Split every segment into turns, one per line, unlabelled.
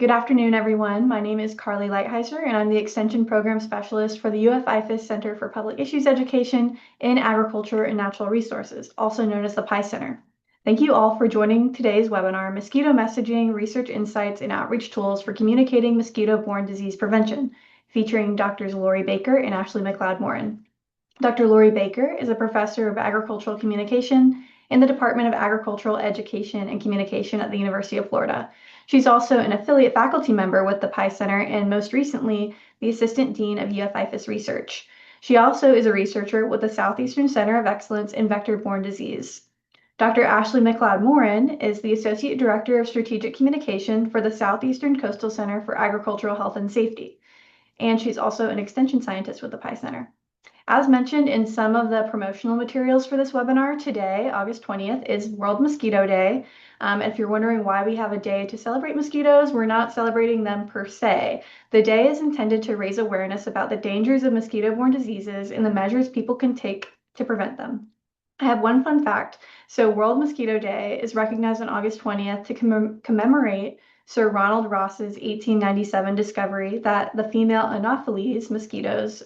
Good afternoon, everyone. My name is Carly Lighthizer, and I'm the Extension Program Specialist for the UF Center for Public Issues Education in Agriculture and Natural Resources, also known as the PI Center. Thank you all for joining today's webinar, Mosquito Messaging, Research Insights, and Outreach Tools for Communicating Mosquito-Borne Disease Prevention, featuring Drs. Lori Baker and Ashley McLeod-Morin. Dr. Lori Baker is a professor of agricultural communication in the Department of Agricultural Education and Communication at the University of Florida. She's also an affiliate faculty member with the PI Center and most recently, the Assistant Dean of UF Research. She also is a researcher with the Southeastern Center of Excellence in Vector-Borne Disease. Dr. Ashley McLeod-Morin is the Associate Director of Strategic Communication for the Southeastern Coastal Center for Agricultural Health and Safety, and she's also an extension scientist with the PI Center. As mentioned in some of the promotional materials for this webinar, today, August 20th, is World Mosquito Day. If you're wondering why we have a day to celebrate mosquitoes, we're not celebrating them per se. The day is intended to raise awareness about the dangers of mosquito-borne diseases and the measures people can take to prevent them. I have one fun fact. So World Mosquito Day is recognized on August 20th to commemorate Sir Ronald Ross's 1897 discovery that the female Anopheles mosquitoes,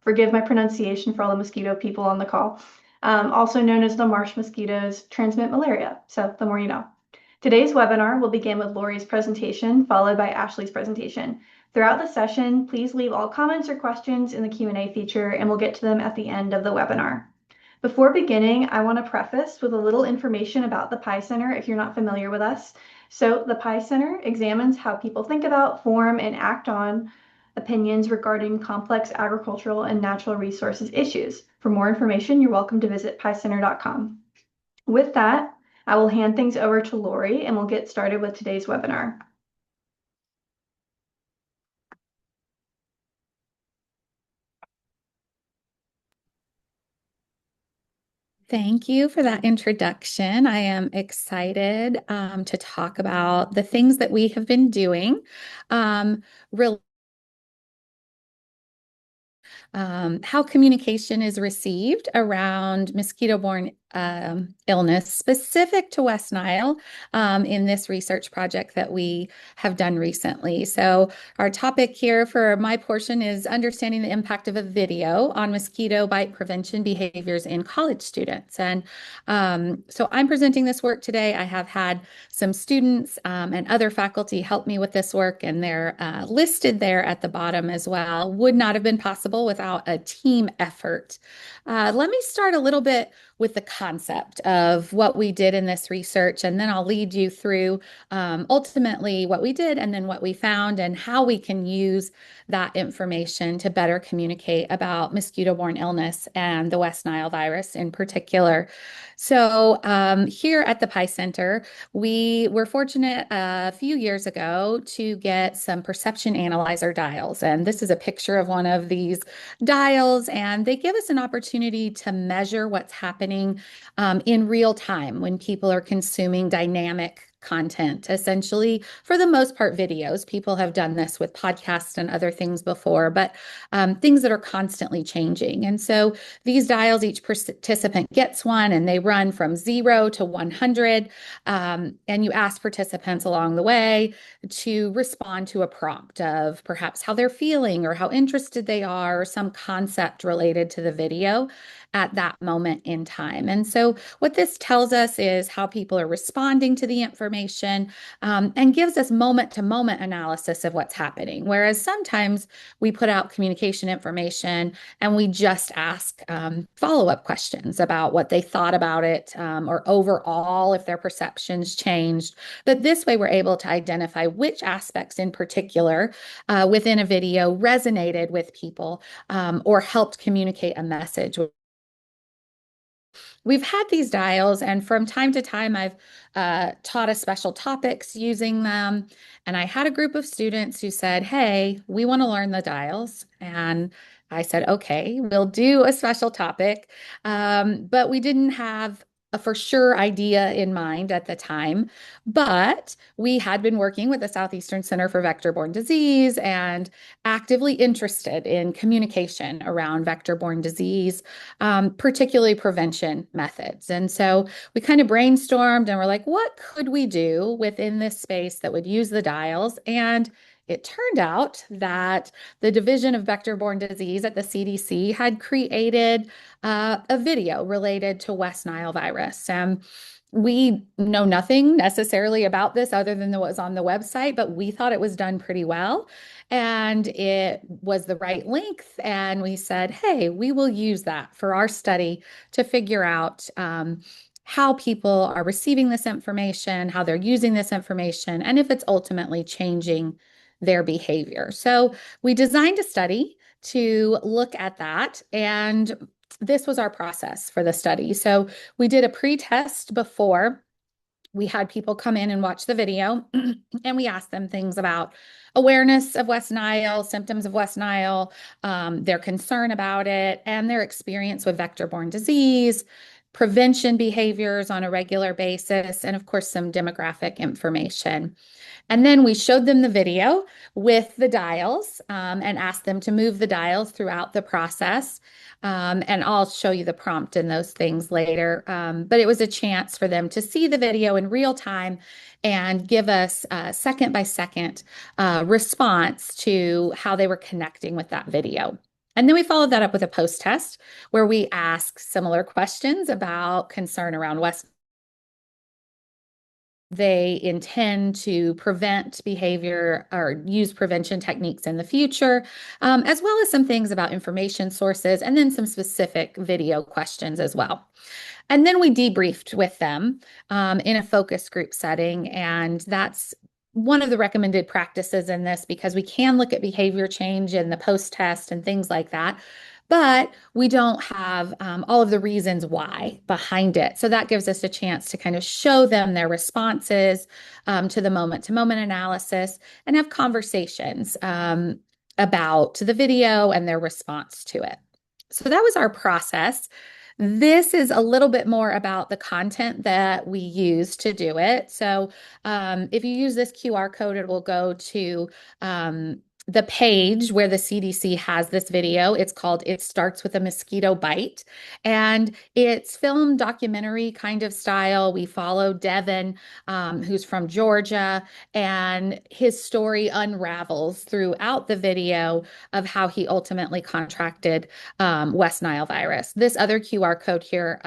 forgive my pronunciation for all the mosquito people on the call, also known as the marsh mosquitoes, transmit malaria. So the more you know. Today's webinar will begin with Lori's presentation, followed by Ashley's presentation. Throughout the session, please leave all comments or questions in the Q&A feature, and we'll get to them at the end of the webinar. Before beginning, I want to preface with a little information about the PI Center if you're not familiar with us. So the PI Center examines how people think about, form, and act on opinions regarding complex agricultural and natural resources issues. For more information, you're welcome to visit picenter.com. With that, I will hand things over to Lori and we'll get started with today's webinar.
Thank you for that introduction. I am excited to talk about the things that we have been doing how communication is received around mosquito-borne illness specific to West Nile in this research project that we have done recently. So our topic here for my portion is understanding the impact of a video on mosquito bite prevention behaviors in college students. And so I'm presenting this work today. I have had some students and other faculty help me with this work, and they're listed there at the bottom as well. Would not have been possible without a team effort. Let me start a little bit with the concept of what we did in this research, and then I'll lead you through ultimately what we did and then what we found and how we can use that information to better communicate about mosquito-borne illness and the West Nile virus in particular. So here at the PI Center, we were fortunate a few years ago to get some perception analyzer dials. And this is a picture of one of these dials, and they give us an opportunity to measure what's happening in real time when people are consuming dynamic content, essentially, for the most part, videos. People have done this with podcasts and other things before, but things that are constantly changing. And so these dials, each participant gets one, and they run from 0 to 100. And you ask participants along the way to respond to a prompt of perhaps how they're feeling or how interested they are, or some concept related to the video at that moment in time. And so what this tells us is how people are responding to the information and gives us moment-to-moment analysis of what's happening. Whereas sometimes we put out communication information and we just ask follow-up questions about what they thought about it or overall if their perceptions changed. But this way we're able to identify which aspects in particular within a video resonated with people or helped communicate a message. We've had these dials, and from time to time, I've taught us special topics using them. And I had a group of students who said, hey, we want to learn the dials. And I said, okay, we'll do a special topic. But we didn't have a for sure idea in mind at the time, but we had been working with the Southeastern Center for Vector-Borne Disease and actively interested in communication around vector-borne disease, particularly prevention methods. And so we kind of brainstormed and we're like, what could we do within this space that would use the dials? And it turned out that the Division of Vector-Borne Disease at the CDC had created a video related to West Nile virus. We know nothing necessarily about this other than what was on the website, but we thought it was done pretty well. And it was the right length. And we said, hey, we will use that for our study to figure out how people are receiving this information, how they're using this information, and if it's ultimately changing their behavior. So we designed a study to look at that. And this was our process for the study. So we did a pre-test before. We had people come in and watch the video, and we asked them things about awareness of West Nile, symptoms of West Nile, their concern about it, and their experience with vector-borne disease, prevention behaviors on a regular basis, and of course, some demographic information. And then we showed them the video with the dials and asked them to move the dials throughout the process. And I'll show you the prompt and those things later. But it was a chance for them to see the video in real time and give us a second by second response to how they were connecting with that video. And then we followed that up with a post test where we ask similar questions about concern around West. They intend to prevent behavior or use prevention techniques in the future, as well as some things about information sources, and then some specific video questions as well. And then we debriefed with them in a focus group setting, and that's one of the recommended practices in this because we can look at behavior change in the post-test and things like that, but we don't have all of the reasons why behind it. So that gives us a chance to kind of show them their responses to the moment-to-moment analysis and have conversations about the video and their response to it. So that was our process. This is a little bit more about the content that we use to do it. So if you use this QR code, it will go to the page where the CDC has this video. It's called It Starts with a Mosquito Bite. And it's film documentary kind of style. We follow Devin, who's from Georgia, and his story unravels throughout the video of how he ultimately contracted West Nile virus. This other QR code here,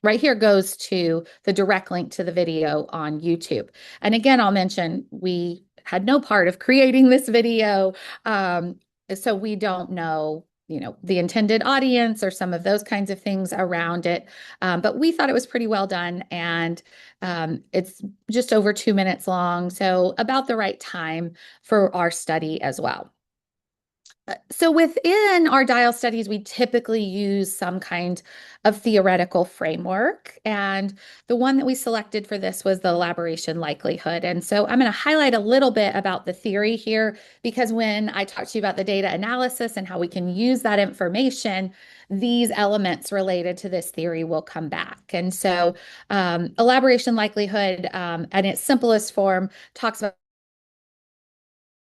right here, goes to the direct link to the video on YouTube. And again, I'll mention we had no part of creating this video. So we don't know, the intended audience or some of those kinds of things around it. But we thought it was pretty well done. And it's just over 2 minutes long. So about the right time for our study as well. So within our dial studies, we typically use some kind of theoretical framework. And the one that we selected for this was the elaboration likelihood. And so I'm going to highlight a little bit about the theory here, because when I talk to you about the data analysis and how we can use that information, these elements related to this theory will come back. And so elaboration likelihood, at its simplest form, talks about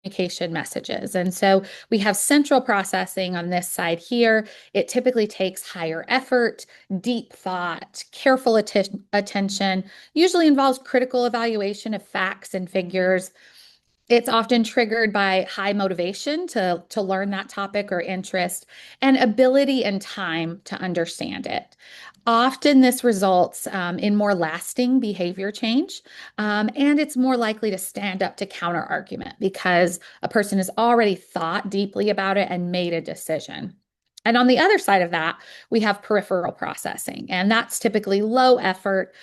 communication messages. And so we have central processing on this side here. It typically takes higher effort, deep thought, careful attention, usually involves critical evaluation of facts and figures. It's often triggered by high motivation to learn that topic or interest and ability and time to understand it. Often this results in more lasting behavior change, and it's more likely to stand up to counter argument because a person has already thought deeply about it and made a decision. And on the other side of that, we have peripheral processing, and that's typically low effort,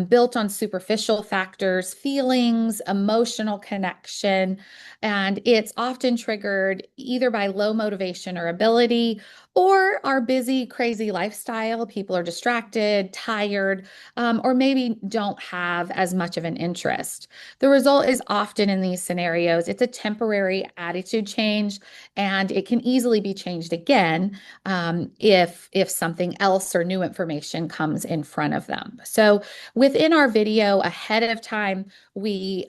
built on superficial factors, feelings, emotional connection, and it's often triggered either by low motivation or ability or our busy, crazy lifestyle. People are distracted, tired, or maybe don't have as much of an interest. The result is often in these scenarios, it's a temporary attitude change, and it can easily be changed again if something else or new information comes in front of them. So within our video ahead of time, we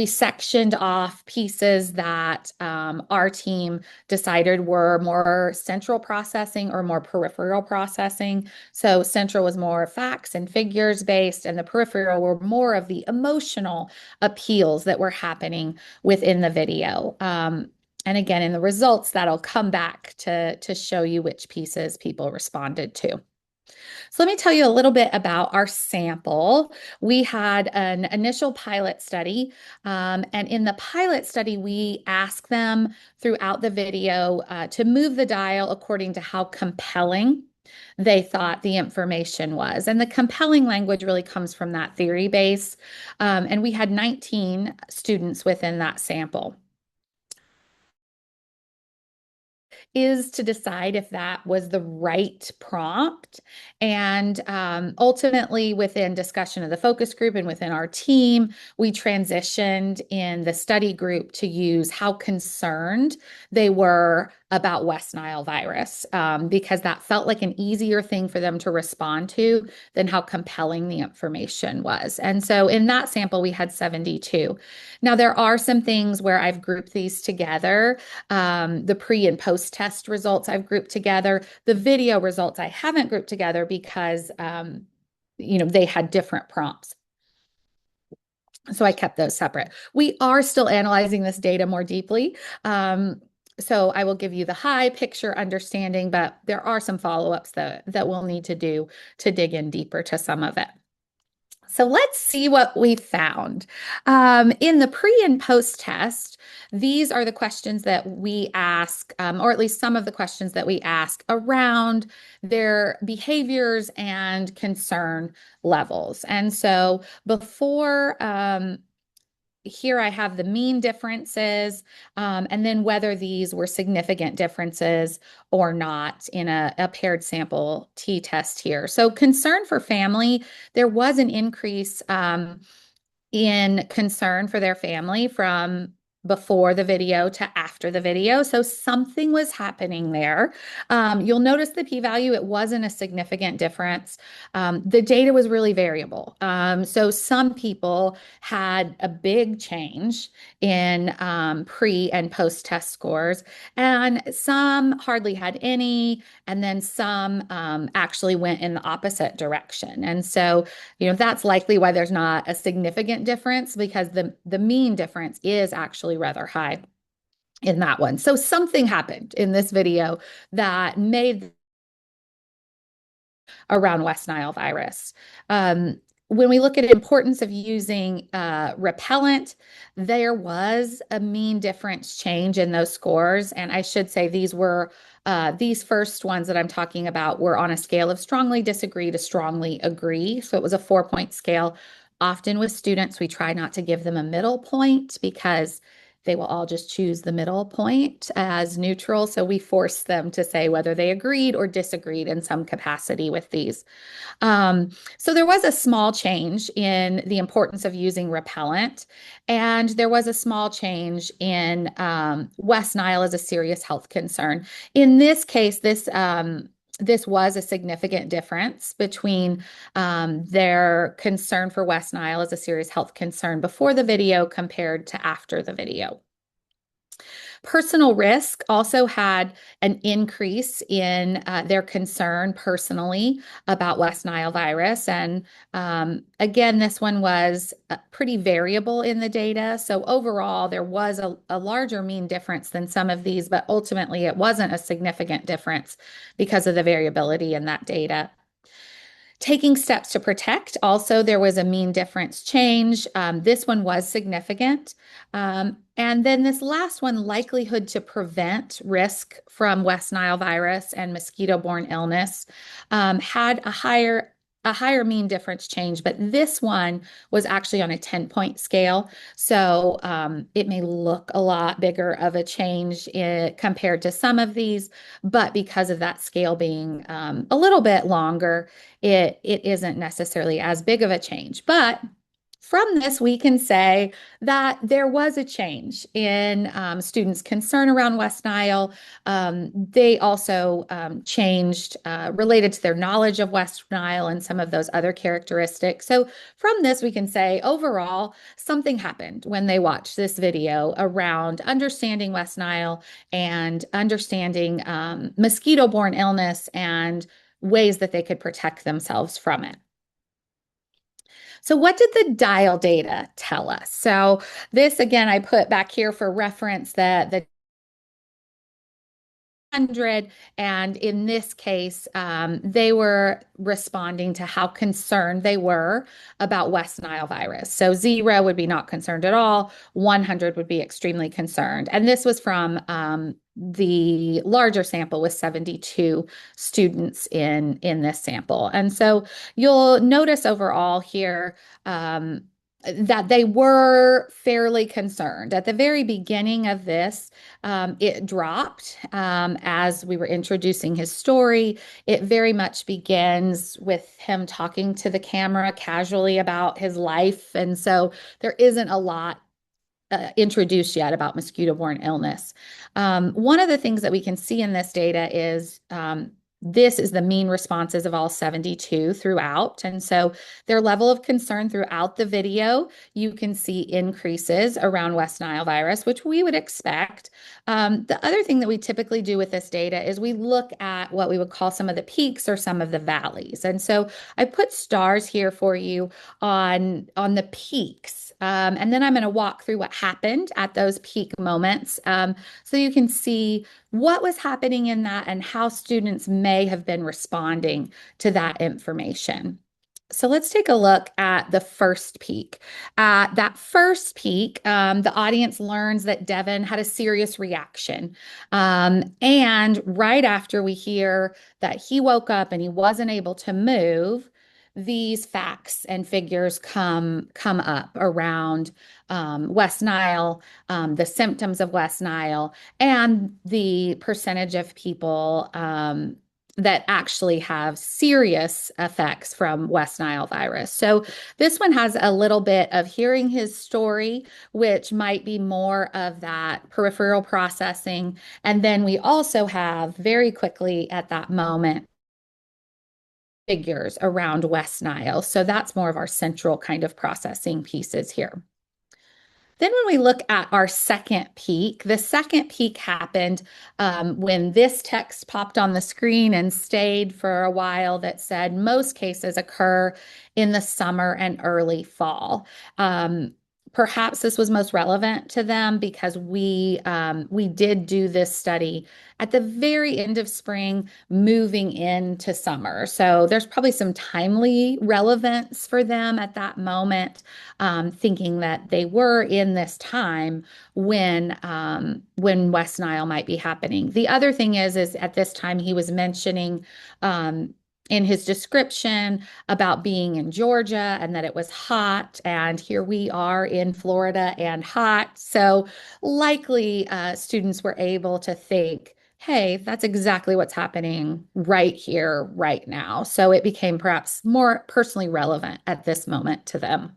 sectioned off pieces that our team decided were more central processing or more peripheral processing. So central was more facts and figures based, and the peripheral were more of the emotional appeals that were happening within the video. And again, in the results, that'll come back to show you which pieces people responded to. So let me tell you a little bit about our sample. We had an initial pilot study, and in the pilot study, we asked them throughout the video to move the dial according to how compelling they thought the information was. And the compelling language really comes from that theory base. And we had 19 students within that sample. Is to decide if that was the right prompt. And ultimately, within discussion of the focus group and within our team, we transitioned in the study group to use how concerned they were about West Nile virus, because that felt like an easier thing for them to respond to than how compelling the information was. And so in that sample, we had 72. Now, there are some things where I've grouped these together. The pre and post test results I've grouped together. The video results I haven't grouped together because they had different prompts. So I kept those separate. We are still analyzing this data more deeply. So I will give you the high picture understanding, but there are some follow-ups that we'll need to do to dig in deeper to some of it. So let's see what we found. In the pre and post test, these are the questions that we ask, or at least some of the questions that we ask around their behaviors and concern levels. And so before, here I have the mean differences, and then whether these were significant differences or not in a paired sample t-test here. So concern for family, there was an increase in concern for their family from before the video to after the video. So something was happening there. You'll notice the p-value, it wasn't a significant difference. The data was really variable. So some people had a big change in pre and post test scores, and some hardly had any, and then some actually went in the opposite direction. And so that's likely why there's not a significant difference, because the mean difference is actually rather high in that one. So something happened in this video that made around West Nile virus. When we look at the importance of using repellent, there was a mean difference change in those scores. And I should say these first ones that I'm talking about were on a scale of strongly disagree to strongly agree. So it was a 4-point scale. Often with students, we try not to give them a middle point because they will all just choose the middle point as neutral. So we force them to say whether they agreed or disagreed in some capacity with these. So there was a small change in the importance of using repellent, and there was a small change in West Nile as a serious health concern. In this case, this was a significant difference between their concern for West Nile as a serious health concern before the video compared to after the video. Personal risk also had an increase in their concern personally about West Nile virus. And again, this one was pretty variable in the data. So overall, there was a larger mean difference than some of these, but ultimately it wasn't a significant difference because of the variability in that data. Taking steps to protect, also, there was a mean difference change. This one was significant. And then this last one, likelihood to prevent risk from West Nile virus and mosquito-borne illness, had a higher a higher mean difference change, but this one was actually on a 10-point scale. So it may look a lot bigger of a change compared to some of these, but because of that scale being a little bit longer, it isn't necessarily as big of a change. But from this, we can say that there was a change in students' concern around West Nile. They also changed related to their knowledge of West Nile and some of those other characteristics. So, from this, we can say overall, something happened when they watched this video around understanding West Nile and understanding mosquito-borne illness and ways that they could protect themselves from it. So what did the dial data tell us? So this again, I put back here for reference that the 100, and in this case, they were responding to how concerned they were about West Nile virus. So 0 would be not concerned at all, 100 would be extremely concerned. And this was from the larger sample with 72 students in this sample. And so you'll notice overall here that they were fairly concerned. At the very beginning of this, it dropped as we were introducing his story. It very much begins with him talking to the camera casually about his life. And so there isn't a lot introduced yet about mosquito-borne illness. One of the things that we can see in this data is this is the mean responses of all 72 throughout. And so their level of concern throughout the video, you can see increases around West Nile virus, which we would expect. The other thing that we typically do with this data is we look at what we would call some of the peaks or some of the valleys. And so I put stars here for you on the peaks. And then I'm going to walk through what happened at those peak moments so you can see what was happening in that and how students may have been responding to that information. So let's take a look at the first peak. At that first peak, the audience learns that Devin had a serious reaction. And right after we hear that he woke up and he wasn't able to move, these facts and figures come up around West Nile, the symptoms of West Nile, and the percentage of people that actually have serious effects from West Nile virus. So this one has a little bit of hearing his story, which might be more of that peripheral processing. And then we also have very quickly at that moment figures around West Nile. So that's more of our central kind of processing pieces here. Then when we look at our second peak, the second peak happened when this text popped on the screen and stayed for a while that said most cases occur in the summer and early fall. Perhaps this was most relevant to them because we did do this study at the very end of spring, moving into summer. So there's probably some timely relevance for them at that moment, thinking that they were in this time when West Nile might be happening. The other thing is at this time he was mentioning in his description about being in Georgia and that it was hot. And here we are in Florida and hot. So likely students were able to think, hey, that's exactly what's happening right here, right now. So it became perhaps more personally relevant at this moment to them.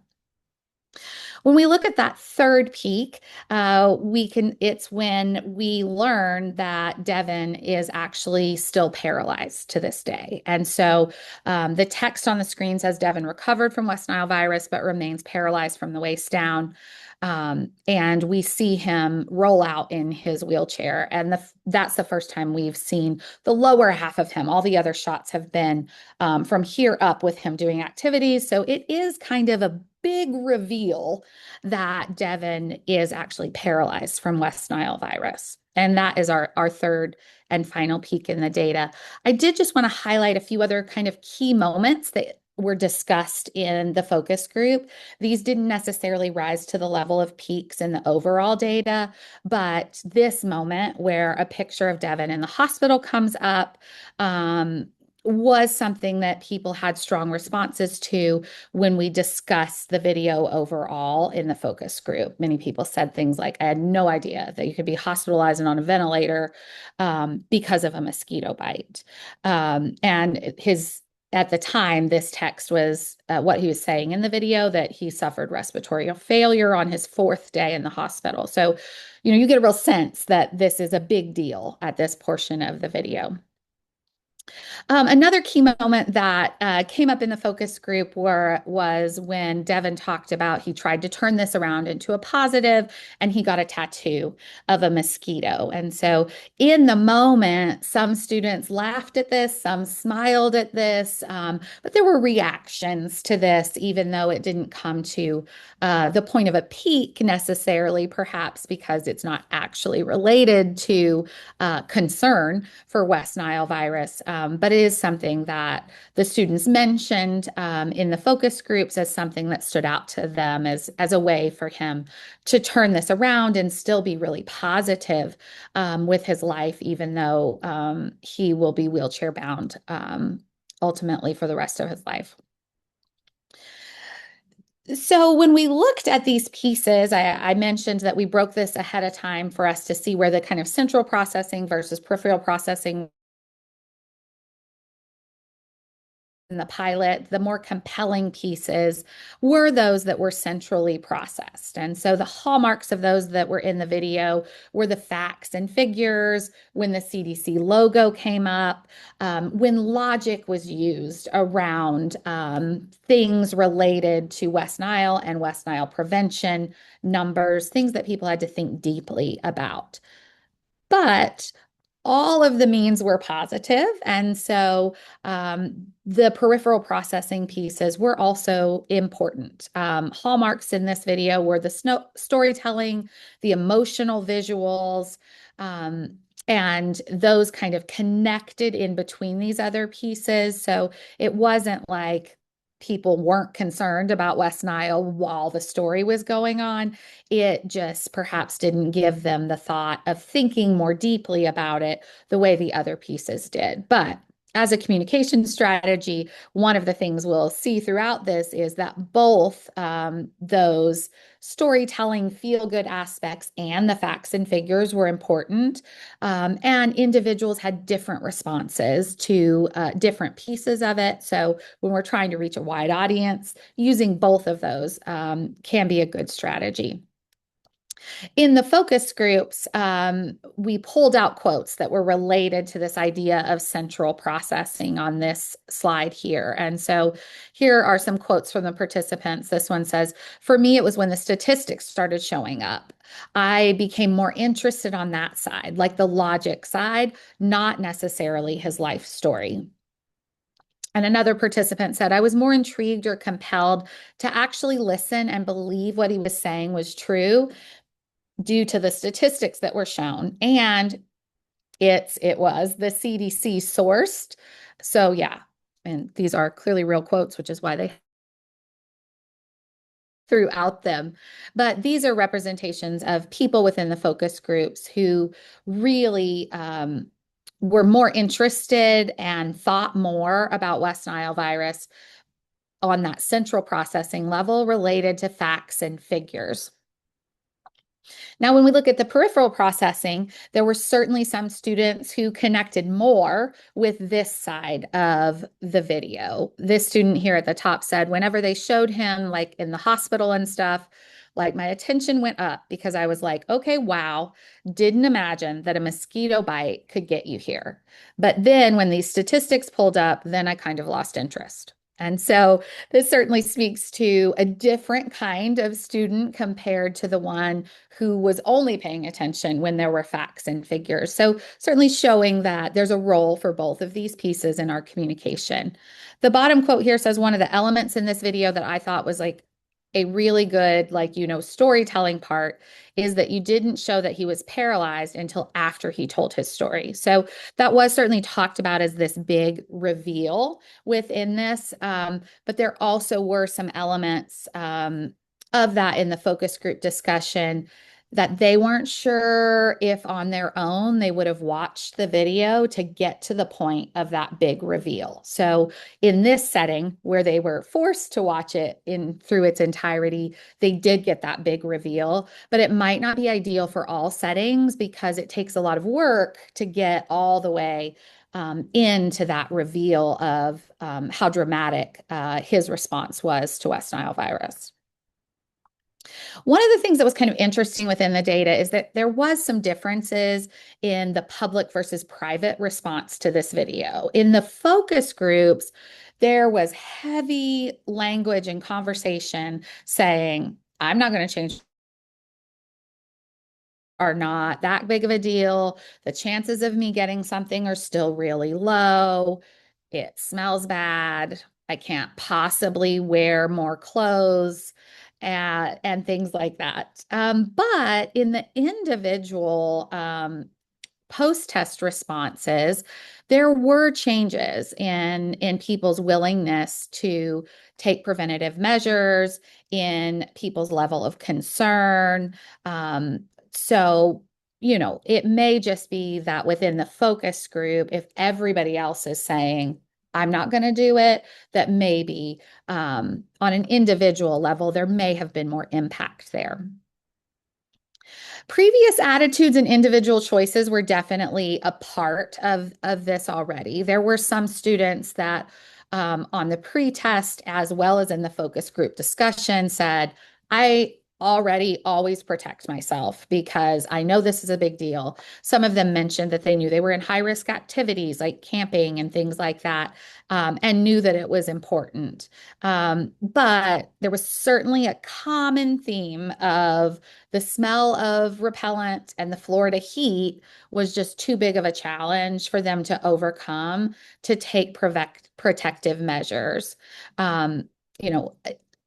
When we look at that third peak, it's when we learn that Devin is actually still paralyzed to this day. And so the text on the screen says Devin recovered from West Nile virus, but remains paralyzed from the waist down. And we see him roll out in his wheelchair. And that's the first time we've seen the lower half of him. All the other shots have been from here up with him doing activities. So it is kind of a big reveal that Devin is actually paralyzed from West Nile virus. And that is our third and final peak in the data. I did just want to highlight a few other kind of key moments that were discussed in the focus group. These didn't necessarily rise to the level of peaks in the overall data, but this moment where a picture of Devin in the hospital comes up, was something that people had strong responses to when we discussed the video overall in the focus group. Many people said things like, I had no idea that you could be hospitalized and on a ventilator because of a mosquito bite. And at the time, this text was what he was saying in the video, that he suffered respiratory failure on his 4th day in the hospital. So, you get a real sense that this is a big deal at this portion of the video. Another key moment that came up in the focus group was when Devin talked about he tried to turn this around into a positive and he got a tattoo of a mosquito. And so in the moment, some students laughed at this, some smiled at this, but there were reactions to this, even though it didn't come to the point of a peak necessarily, perhaps because it's not actually related to concern for West Nile virus, but it is something that the students mentioned in the focus groups as something that stood out to them as a way for him to turn this around and still be really positive with his life, even though he will be wheelchair bound ultimately for the rest of his life. So when we looked at these pieces, I mentioned that we broke this ahead of time for us to see where the kind of central processing versus peripheral processing in the pilot, the more compelling pieces were those that were centrally processed. And so the hallmarks of those that were in the video were the facts and figures, when the CDC logo came up, when logic was used around things related to West Nile and West Nile prevention, numbers, things that people had to think deeply about. But all of the means were positive, and so the peripheral processing pieces were also important. Hallmarks in this video were the storytelling, the emotional visuals, and those kind of connected in between these other pieces. So it wasn't like people weren't concerned about West Nile while the story was going on. It just perhaps didn't give them the thought of thinking more deeply about it the way the other pieces did. But as a communication strategy, one of the things we'll see throughout this is that both those storytelling feel-good aspects and the facts and figures were important. And individuals had different responses to different pieces of it. So when we're trying to reach a wide audience, using both of those can be a good strategy. In the focus groups, we pulled out quotes that were related to this idea of central processing on this slide here. And so here are some quotes from the participants. This one says, "For me, it was when the statistics started showing up. I became more interested on that side, like the logic side, not necessarily his life story." And another participant said, "I was more intrigued or compelled to actually listen and believe what he was saying was true due to the statistics that were shown, and it was the CDC sourced." So yeah, and these are clearly real quotes, which is why they threw out them. But these are representations of people within the focus groups who really were more interested and thought more about West Nile virus on that central processing level related to facts and figures. Now, when we look at the peripheral processing, there were certainly some students who connected more with this side of the video. This student here at the top said, whenever they showed him like in the hospital and stuff, like my attention went up because I was like, okay, wow, didn't imagine that a mosquito bite could get you here. But then when these statistics pulled up, then I kind of lost interest. And so this certainly speaks to a different kind of student compared to the one who was only paying attention when there were facts and figures. So certainly showing that there's a role for both of these pieces in our communication. The bottom quote here says, "One of the elements in this video that I thought was like a really good, storytelling part is that you didn't show that he was paralyzed until after he told his story." So that was certainly talked about as this big reveal within this. But there also were some elements of that in the focus group discussion that they weren't sure if on their own they would have watched the video to get to the point of that big reveal. So in this setting where they were forced to watch it in through its entirety, they did get that big reveal, but it might not be ideal for all settings because it takes a lot of work to get all the way into that reveal of how dramatic his response was to West Nile virus. One of the things that was kind of interesting within the data is that there was some differences in the public versus private response to this video. In the focus groups, there was heavy language and conversation saying, I'm not going to change, are not that big of a deal. The chances of me getting something are still really low. It smells bad. I can't possibly wear more clothes and things like that. But in the individual post-test responses, there were changes in people's willingness to take preventative measures, in people's level of concern. So, it may just be that within the focus group, if everybody else is saying, I'm not going to do it, that maybe on an individual level, there may have been more impact there. Previous attitudes and individual choices were definitely a part of this already. There were some students that on the pre-test as well as in the focus group discussion said, I already always protect myself because I know this is a big deal. Some of them mentioned that they knew they were in high risk activities like camping and things like that, and knew that it was important. But there was certainly a common theme of the smell of repellent and the Florida heat was just too big of a challenge for them to overcome to take protective measures. Um, you know,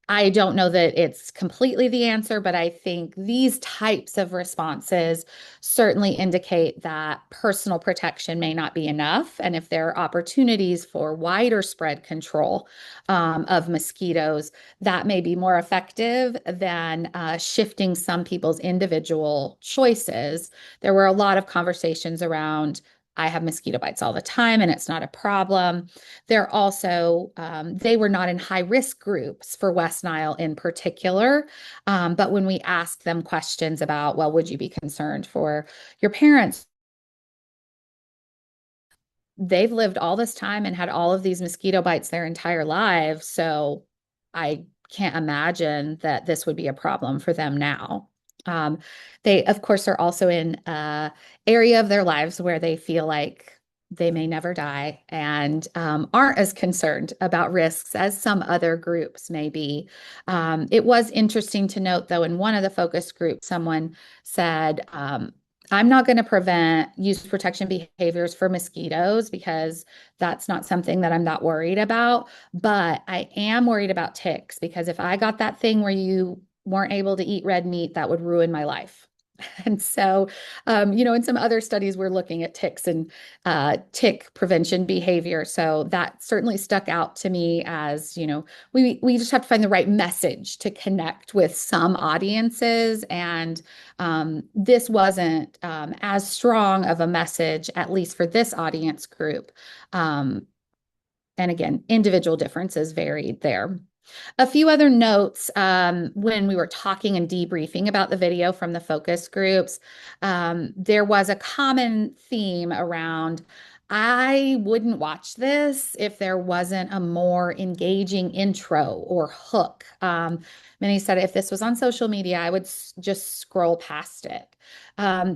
I don't know that it's completely the answer, but I think these types of responses certainly indicate that personal protection may not be enough. And if there are opportunities for wider spread control of mosquitoes, that may be more effective than shifting some people's individual choices. There were a lot of conversations around, I have mosquito bites all the time and it's not a problem. They're also, they were not in high risk groups for West Nile in particular. But when we asked them questions about, well, would you be concerned for your parents? They've lived all this time and had all of these mosquito bites their entire lives. So I can't imagine that this would be a problem for them now. Um, they, of course, are also in an area of their lives where they feel like they may never die and aren't as concerned about risks as some other groups may be. It was interesting to note, though, in one of the focus groups, someone said, I'm not going to prevent use protection behaviors for mosquitoes because that's not something that I'm not worried about. But I am worried about ticks because if I got that thing where you weren't able to eat red meat, that would ruin my life. And so, in some other studies, we're looking at ticks and tick prevention behavior. So that certainly stuck out to me as, we just have to find the right message to connect with some audiences. And this wasn't as strong of a message, at least for this audience group. And again, individual differences varied there. A few other notes when we were talking and debriefing about the video from the focus groups, there was a common theme around, I wouldn't watch this if there wasn't a more engaging intro or hook. Many said if this was on social media, I would just scroll past it.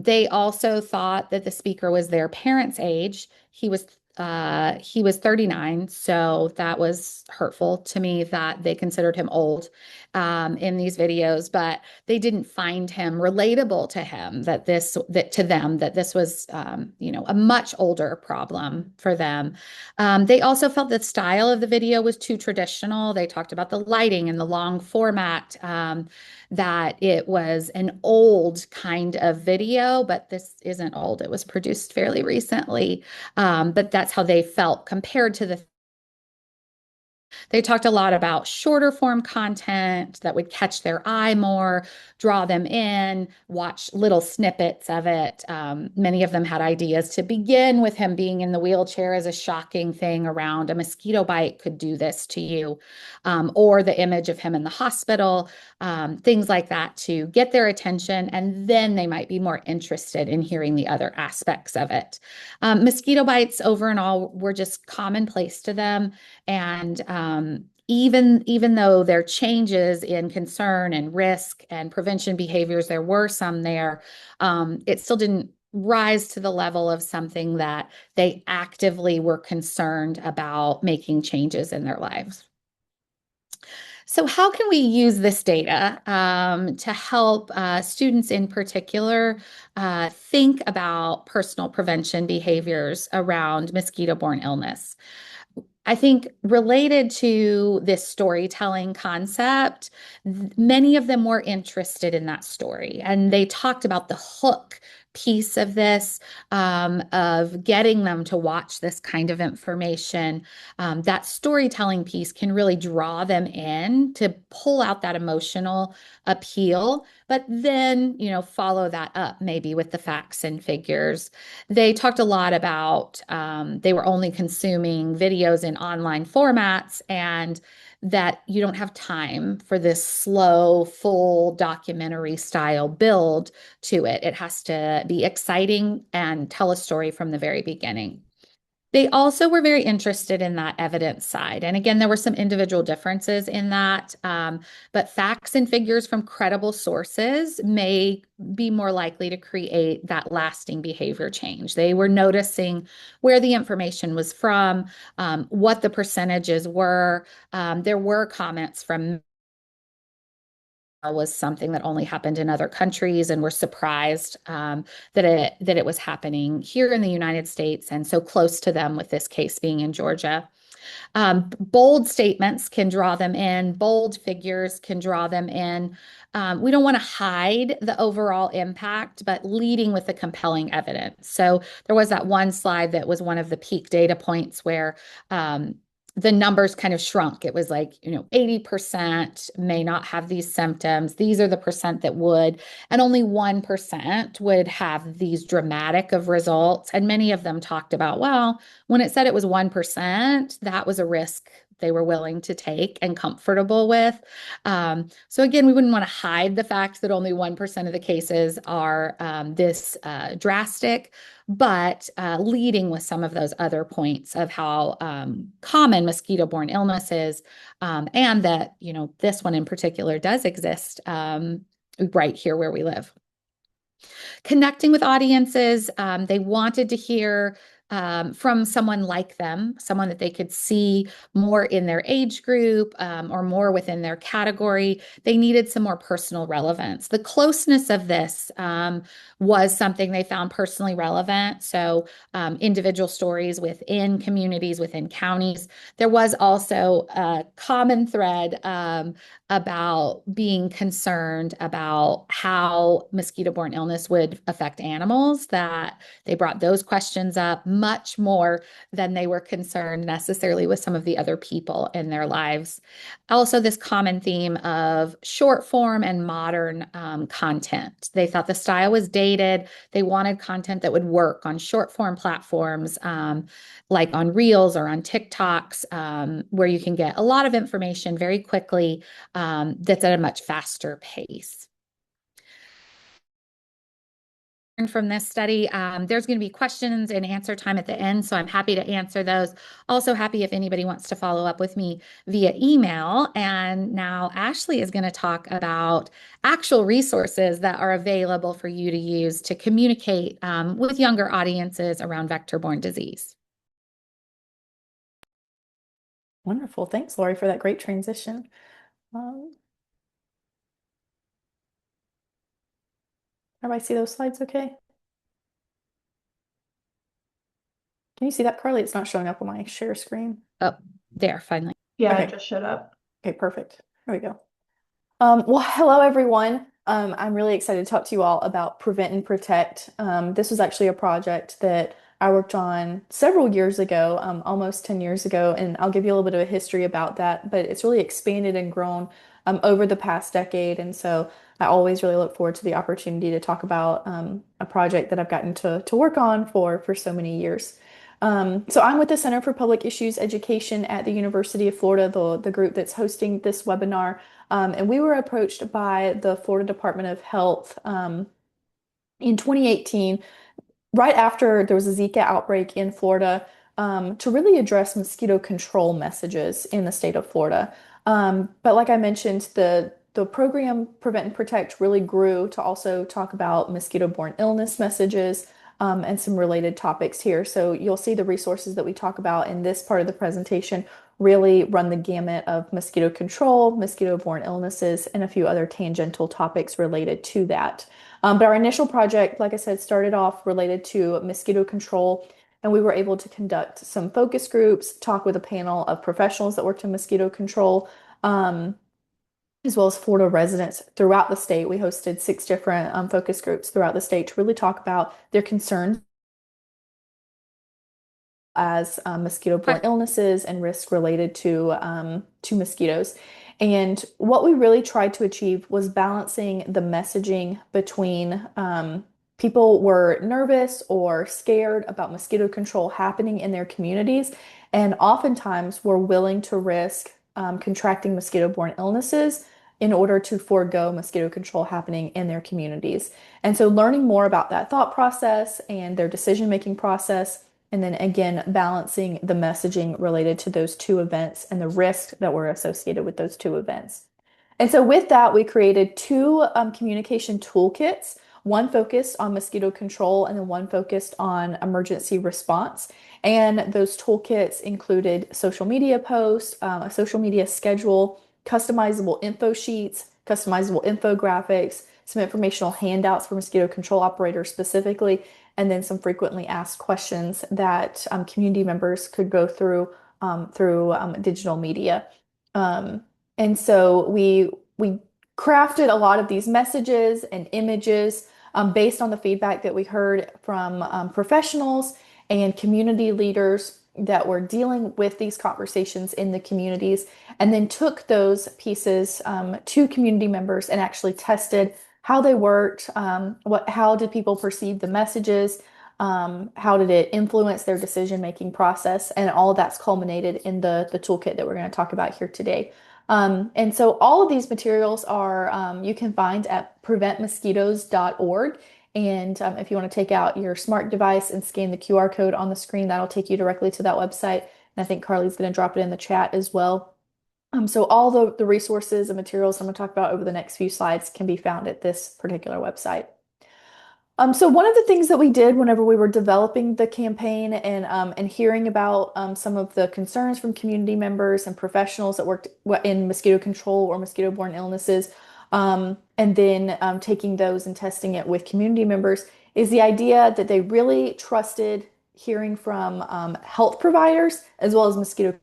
They also thought that the speaker was their parents' age. He was 39, so that was hurtful to me that they considered him old in these videos, but they didn't find him relatable to him that this was a much older problem for them. They also felt the style of the video was too traditional. They talked about the lighting and the long format, that it was an old kind of video, but this isn't old. It was produced fairly recently. But that's how they felt compared to the They talked a lot about shorter form content that would catch their eye more, draw them in, watch little snippets of it. Many of them had ideas to begin with him being in the wheelchair as a shocking thing around a mosquito bite could do this to you, or the image of him in the hospital, things like that to get their attention. And then they might be more interested in hearing the other aspects of it. Mosquito bites over and all were just commonplace to them. And even though there are changes in concern and risk and prevention behaviors, there were some there, it still didn't rise to the level of something that they actively were concerned about making changes in their lives. So how can we use this data to help students in particular think about personal prevention behaviors around mosquito-borne illness? I think related to this storytelling concept, many of them were interested in that story. And they talked about the hook piece of this, of getting them to watch this kind of information. That storytelling piece can really draw them in to pull out that emotional appeal, but then, follow that up maybe with the facts and figures. They talked a lot about they were only consuming videos in online formats and that you don't have time for this slow, full documentary style build to it. It has to be exciting and tell a story from the very beginning. They also were very interested in that evidence side. And again, there were some individual differences in that, but facts and figures from credible sources may be more likely to create that lasting behavior change. They were noticing where the information was from, what the percentages were. There were comments from was something that only happened in other countries and were surprised that it was happening here in the United States and so close to them with this case being in Georgia. Bold statements can draw them in, bold figures can draw them in. We don't want to hide the overall impact, but leading with the compelling evidence. So there was that one slide that was one of the peak data points where the numbers kind of shrunk. It was like, 80% may not have these symptoms. These are the percent that would, and only 1% would have these dramatic of results. And many of them talked about, well, when it said it was 1%, that was a risk they were willing to take and comfortable with. So again, we wouldn't want to hide the fact that only 1% of the cases are this drastic, but leading with some of those other points of how common mosquito-borne illness is, and that, this one in particular does exist right here where we live. Connecting with audiences, they wanted to hear from someone like them, someone that they could see more in their age group or more within their category. They needed some more personal relevance. The closeness of this was something they found personally relevant. So individual stories within communities, within counties. There was also a common thread about being concerned about how mosquito-borne illness would affect animals, that they brought those questions up much more than they were concerned necessarily with some of the other people in their lives. Also, this common theme of short form and modern content. They thought the style was dated. They wanted content that would work on short form platforms, like on Reels or on TikToks, where you can get a lot of information very quickly, that's at a much faster pace. From this study, there's going to be questions and answer time at the end, so I'm happy to answer those. Also happy if anybody wants to follow up with me via email. And now Ashley is going to talk about actual resources that are available for you to use to communicate with younger audiences around vector-borne disease.
Wonderful. Thanks, Lori, for that great transition. Everybody see those slides okay? Can you see that, Carly? It's not showing up on my share screen.
Oh, there, finally.
Yeah,
Okay.
it just showed up.
Okay, perfect. There we go. Well, hello, everyone. I'm really excited to talk to you all about Prevent and Protect. This was actually a project that I worked on several years ago, almost 10 years ago, and I'll give you a little bit of a history about that, but it's really expanded and grown over the past decade. And so I always really look forward to the opportunity to talk about a project that I've gotten to work on for so many years. So I'm with the Center for Public Issues Education at the University of Florida, the group that's hosting this webinar. And we were approached by the Florida Department of Health in 2018, right after there was a Zika outbreak in Florida, to really address mosquito control messages in the state of Florida. But like I mentioned, the program Prevent and Protect really grew to also talk about mosquito-borne illness messages, and some related topics here. So you'll see the resources that we talk about in this part of the presentation really run the gamut of mosquito control, mosquito-borne illnesses, and a few other tangential topics related to that. But our initial project, like I said, started off related to mosquito control, and we were able to conduct some focus groups, talk with a panel of professionals that worked in mosquito control, as well as Florida residents throughout the state. We hosted 6 different focus groups throughout the state to really talk about their concerns as mosquito-borne illnesses and risk related to mosquitoes. And what we really tried to achieve was balancing the messaging between people were nervous or scared about mosquito control happening in their communities, and oftentimes were willing to risk contracting mosquito-borne illnesses in order to forego mosquito control happening in their communities. And so learning more about that thought process and their decision-making process, and then again, balancing the messaging related to those two events and the risks that were associated with those two events. And so with that, we created 2 communication toolkits, one focused on mosquito control and then one focused on emergency response. And those toolkits included social media posts, a social media schedule, customizable info sheets, customizable infographics, some informational handouts for mosquito control operators specifically, and then some frequently asked questions that community members could go through digital media. Um, and so we crafted a lot of these messages and images based on the feedback that we heard from professionals and community leaders that were dealing with these conversations in the communities, and then took those pieces to community members and actually tested how they worked, how did people perceive the messages, how did it influence their decision-making process, and all of that's culminated in the toolkit that we're going to talk about here today. And so all of these materials are you can find at preventmosquitoes.org. And if you want to take out your smart device and scan the QR code on the screen, that'll take you directly to that website. And I think Carly's going to drop it in the chat as well. So all the resources and materials I'm going to talk about over the next few slides can be found at this particular website. So one of the things that we did whenever we were developing the campaign and hearing about some of the concerns from community members and professionals that worked in mosquito control or mosquito-borne illnesses, and then taking those and testing it with community members, is the idea that they really trusted hearing from health providers as well as mosquito.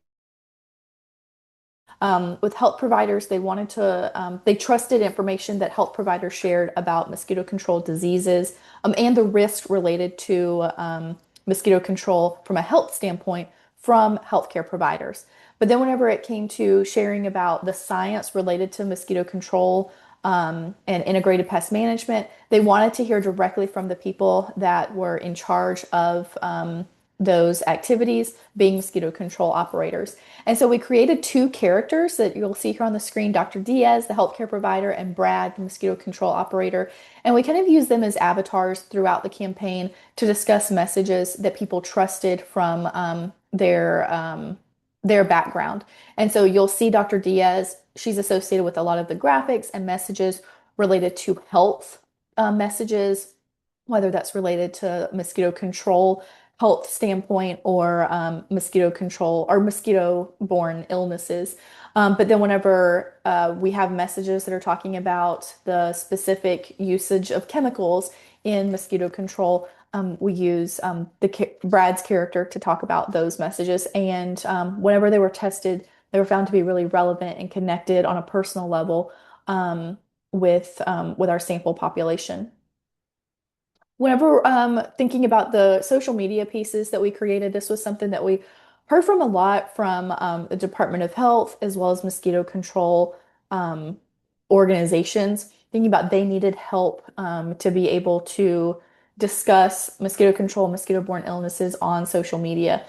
With health providers, they trusted information that health providers shared about mosquito control diseases, and the risk related to mosquito control from a health standpoint from healthcare providers. But then whenever it came to sharing about the science related to mosquito control, and integrated pest management, they wanted to hear directly from the people that were in charge of those activities, being mosquito control operators. And so we created 2 characters that you'll see here on the screen, Dr. Diaz, the healthcare provider, and Brad, the mosquito control operator. And we kind of use them as avatars throughout the campaign to discuss messages that people trusted from their background. And so you'll see Dr. Diaz, she's associated with a lot of the graphics and messages related to health messages, whether that's related to mosquito control health standpoint or mosquito control or mosquito-borne illnesses. But then whenever we have messages that are talking about the specific usage of chemicals in mosquito control, we use Brad's character to talk about those messages. And whenever they were tested, they were found to be really relevant and connected on a personal level with our sample population. Whenever thinking about the social media pieces that we created, this was something that we heard from a lot from the Department of Health as well as mosquito control um, organizations, thinking about they needed help to be able to discuss mosquito control, mosquito-borne illnesses on social media.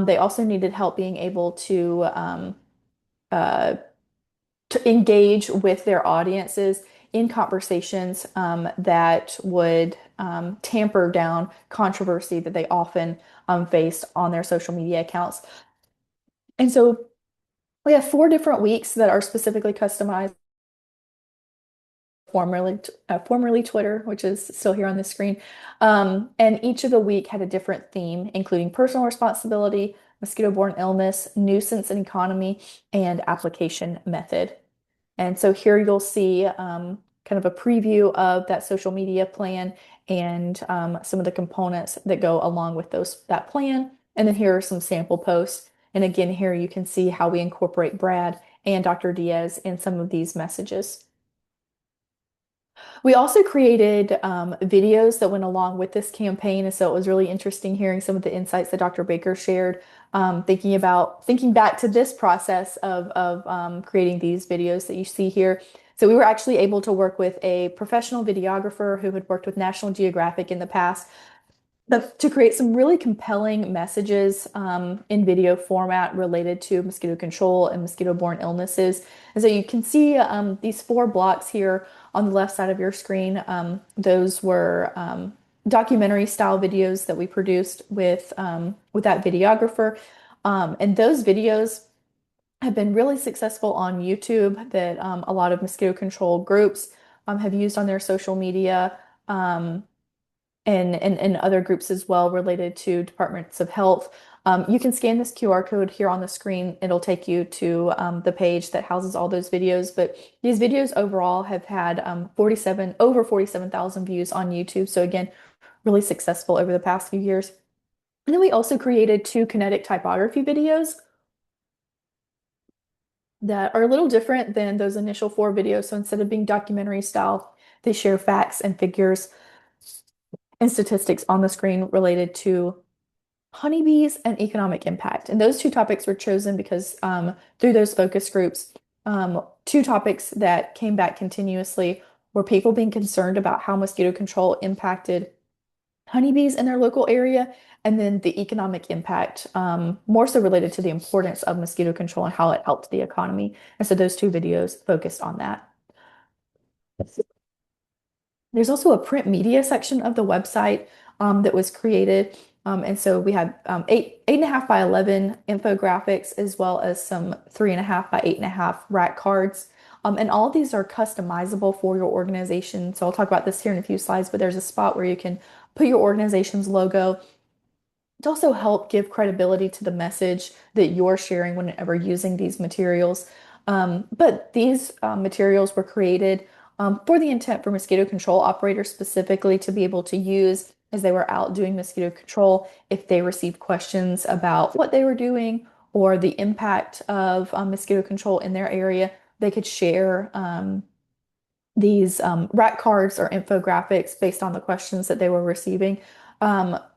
They also needed help being able uh, to engage with their audiences in conversations that would tamper down controversy that they often faced on their social media accounts. And so we have 4 different weeks that are specifically customized, formerly Twitter, which is still here on the screen. And each of the week had a different theme, including personal responsibility, mosquito-borne illness, nuisance and economy, and application method. And so here you'll see kind of a preview of that social media plan and some of the components that go along with that plan. And then here are some sample posts. And again, here you can see how we incorporate Brad and Dr. Diaz in some of these messages. We also created videos that went along with this campaign, and so it was really interesting hearing some of the insights that Dr. Baker shared, thinking back to this process of creating these videos that you see here. So we were actually able to work with a professional videographer who had worked with National Geographic in the past to create some really compelling messages in video format related to mosquito control and mosquito-borne illnesses. And so you can see these 4 blocks here on the left side of your screen. Those were documentary style videos that we produced with that videographer. And those videos have been really successful on YouTube that a lot of mosquito control groups have used on their social media. And other groups as well related to departments of health. You can scan this QR code here on the screen. It'll take you to the page that houses all those videos. But these videos overall have had over 47,000 views on YouTube. So again, really successful over the past few years. And then we also created 2 kinetic typography videos that are a little different than those initial 4 videos. So instead of being documentary style, they share facts and figures and statistics on the screen related to honeybees and economic impact. And those 2 topics were chosen because through those focus groups, 2 topics that came back continuously were people being concerned about how mosquito control impacted honeybees in their local area, and then the economic impact, more so related to the importance of mosquito control and how it helped the economy. And so those 2 videos focused on that. There's also a print media section of the website that was created. And so we had 8.5 by 11 infographics, as well as some 3.5 by 8.5 rack cards. And all of these are customizable for your organization. So I'll talk about this here in a few slides, but there's a spot where you can put your organization's logo to also help give credibility to the message that you're sharing whenever using these materials. But these materials were created for the intent for mosquito control operators specifically to be able to use as they were out doing mosquito control if they received questions about what they were doing or the impact of mosquito control in their area. They could share these rack cards or infographics based on the questions that they were receiving.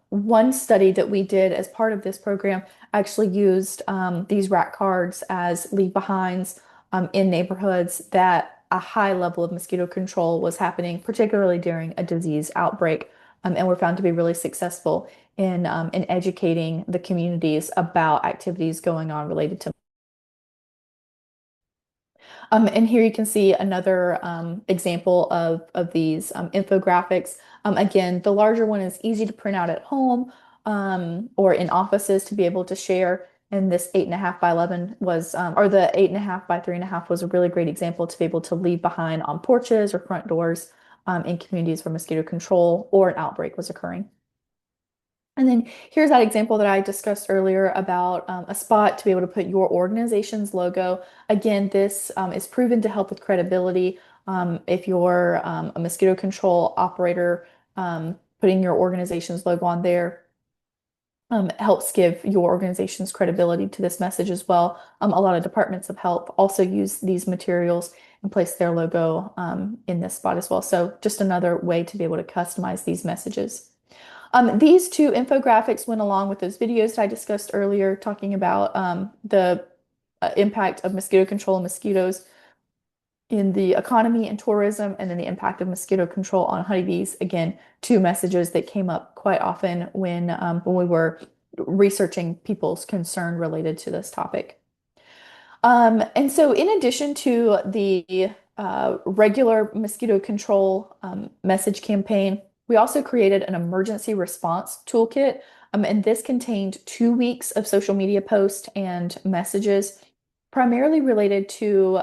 One study that we did as part of this program actually used these rack cards as leave behinds in neighborhoods that a high level of mosquito control was happening, particularly during a disease outbreak, and were found to be really successful in educating the communities about activities going on related to. And here you can see another example of these infographics. Again, the larger one is easy to print out at home or in offices to be able to share. And this 8.5 by 11 was, or the 8.5 by 3.5 was a really great example to be able to leave behind on porches or front doors in communities where mosquito control or an outbreak was occurring. And then here's that example that I discussed earlier about a spot to be able to put your organization's logo. Again, this is proven to help with credibility. If you're a mosquito control operator, putting your organization's logo on there helps give your organization's credibility to this message as well. A lot of departments of health also use these materials and place their logo in this spot as well. So just another way to be able to customize these messages. These two infographics went along with those videos that I discussed earlier, talking about the impact of mosquito control and mosquitoes in the economy and tourism, and then the impact of mosquito control on honeybees. Again, two messages that came up quite often when we were researching people's concern related to this topic. And so in addition to the regular mosquito control message campaign, we also created an emergency response toolkit. And this contained 2 weeks of social media posts and messages, primarily related to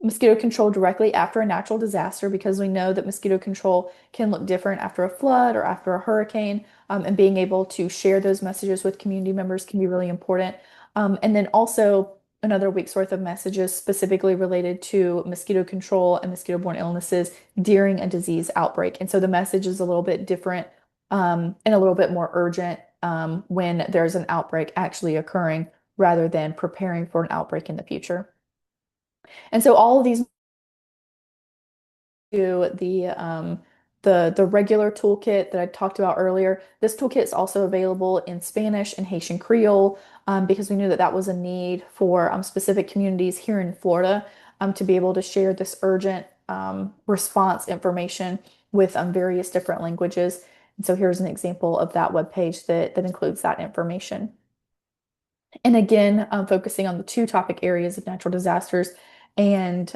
mosquito control directly after a natural disaster, because we know that mosquito control can look different after a flood or after a hurricane. And being able to share those messages with community members can be really important. And then also another week's worth of messages specifically related to mosquito control and mosquito-borne illnesses during a disease outbreak. And so the message is a little bit different and a little bit more urgent when there's an outbreak actually occurring rather than preparing for an outbreak in the future. And so all of these to the regular toolkit that I talked about earlier. This toolkit is also available in Spanish and Haitian Creole because we knew that that was a need for specific communities here in Florida to be able to share this urgent response information with various different languages. And so here's an example of that webpage that includes that information. And again, focusing on the two topic areas of natural disasters and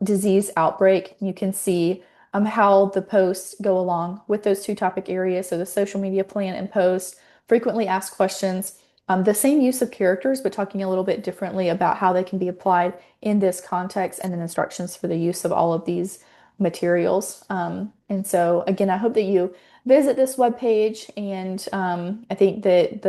disease outbreak, you can see how the posts go along with those two topic areas. So the social media plan and posts, frequently asked questions, the same use of characters, but talking a little bit differently about how they can be applied in this context, and then instructions for the use of all of these materials. And so again, I hope that you visit this webpage, and I think that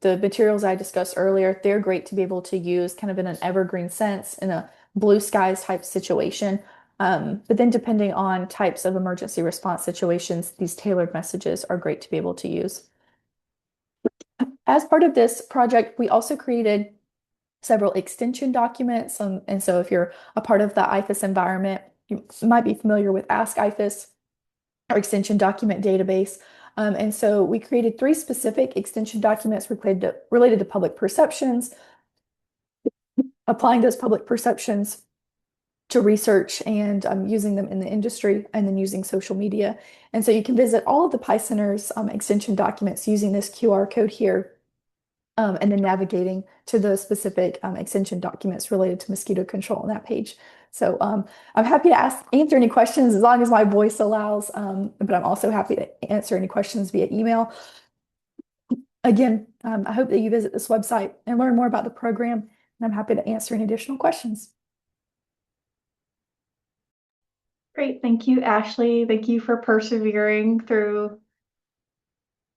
the materials I discussed earlier, they're great to be able to use kind of in an evergreen sense in a blue skies type situation. But then depending on types of emergency response situations, these tailored messages are great to be able to use. As part of this project, we also created several extension documents. And so if you're a part of the IFAS environment, you might be familiar with Ask IFAS, our extension document database. And so we created 3 specific extension documents related to public perceptions, applying those public perceptions to research and using them in the industry, and then using social media. And so you can visit all of the PI Center's extension documents using this QR code here, and then navigating to those specific extension documents related to mosquito control on that page. So I'm happy to answer any questions as long as my voice allows, but I'm also happy to answer any questions via email. Again, I hope that you visit this website and learn more about the program, and I'm happy to answer any additional questions.
Great. Thank you, Ashley. Thank you for persevering through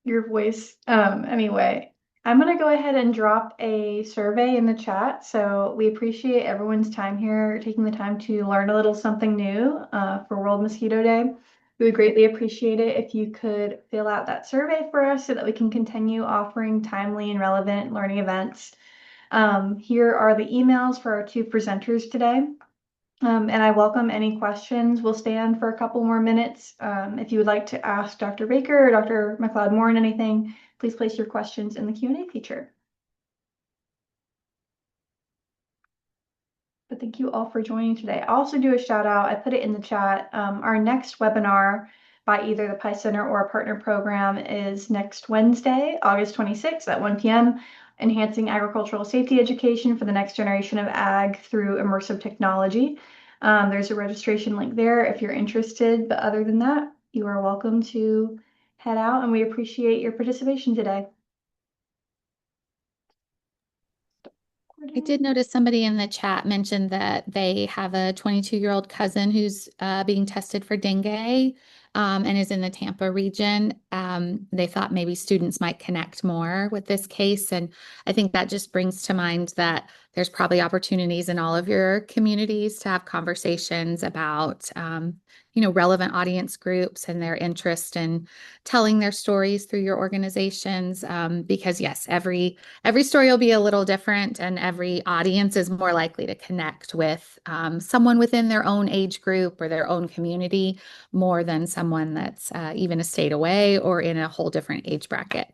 your voice. Anyway, I'm going to go ahead and drop a survey in the chat. So we appreciate everyone's time here, taking the time to learn a little something new for World Mosquito Day. We would greatly appreciate it if you could fill out that survey for us so that we can continue offering timely and relevant learning events. Here are the emails for our 2 presenters today. And I welcome any questions. We'll stay on for a couple more minutes. If you would like to ask Dr. Baker or Dr. McLeod-Moore anything, please place your questions in the Q&A feature. But thank you all for joining today. I'll also do a shout out. I put it in the chat. Our next webinar by either the PI Center or a partner program is next Wednesday, August 26th at 1 p.m. Enhancing agricultural safety education for the next generation of ag through immersive technology. There's a registration link there if you're interested, but other than that, you are welcome to head out, and we appreciate your participation today.
I did notice somebody in the chat mentioned that they have a 22-year-old cousin who's being tested for dengue. and is in the Tampa region. They thought maybe students might connect more with this case. And I think that just brings to mind that there's probably opportunities in all of your communities to have conversations about, relevant audience groups and their interest in telling their stories through your organizations. Because yes, every story will be a little different, and every audience is more likely to connect with someone within their own age group or their own community more than someone that's even a state away or in a whole different age bracket.